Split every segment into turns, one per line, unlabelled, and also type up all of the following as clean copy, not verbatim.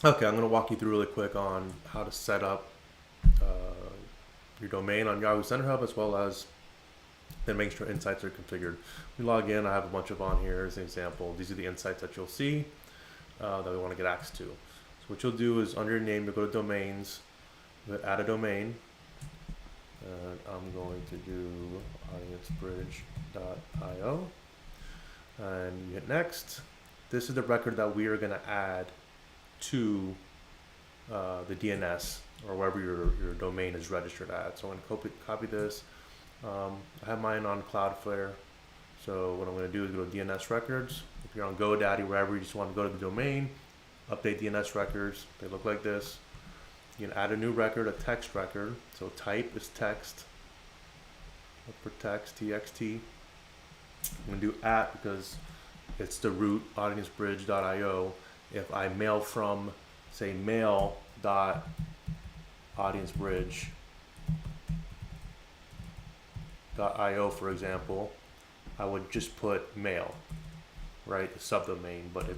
Okay, I'm going to walk you through really quick on how to set up uh, your domain on Yahoo Sender Hub, as well as then make sure insights are configured. We log in, I have a bunch of on here as an example. These are the insights that you'll see that we want to get access to. So what you'll do is under your name, you'll go to domains, you'll add a domain. And I'm going to do audiencebridge.io and you hit next. This is the record that we are going to add to the DNS or wherever your domain is registered at. So I'm going to copy this. I have mine on Cloudflare. So what I'm going to do is go to DNS records. If you're on GoDaddy, wherever you just want to go to the domain, update DNS records. They look like this. You can add a new record, a text record. So type is text. Look for text, TXT. I'm going to do at because it's the root, audiencebridge.io. If I mail from, say, mail.audiencebridge.io, for example, I would just put mail, right, the subdomain. But if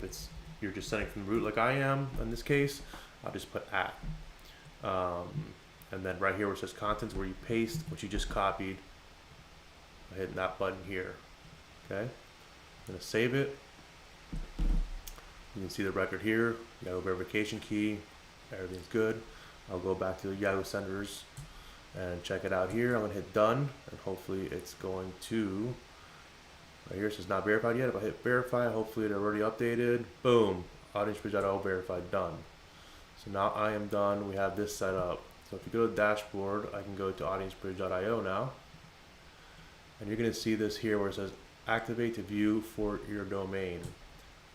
you're just sending from the root like I am in this case, I'll just put at. And then right here where it says contents, where you paste what you just copied, I hit that button here. Okay, I'm gonna save it. You can see the record here, Yahoo verification key, everything's good. I'll go back to the Yahoo senders and check it out here. I'm gonna hit done, and hopefully it's going to, right here it says not verified yet. If I hit verify, hopefully it already updated. Boom, audiencebridge.io verified, done. So now I am done, we have this set up. So if you go to the dashboard, I can go to audiencebridge.io now. And you're gonna see this here where it says activate to view for your domain.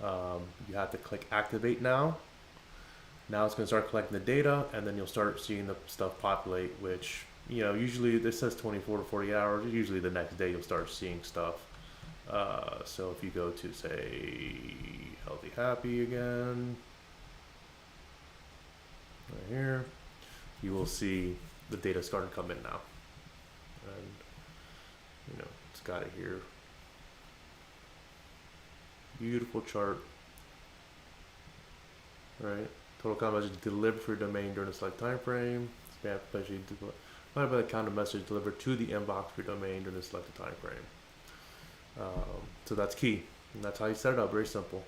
You have to click activate now. Now it's going to start collecting the data, and then you'll start seeing the stuff populate, which, usually this says 24 to 40 hours. Usually the next day you'll start seeing stuff. So if you go to, say, Healthy Happy again, right here, you will see the data starting to come in now. And, it's got it here. Beautiful chart, right? Total count message delivered for your domain during the select time frame. Spam especially divided by the count of message delivered to the inbox for your domain during the selected time frame. So that's key, and that's how you set it up. Very simple.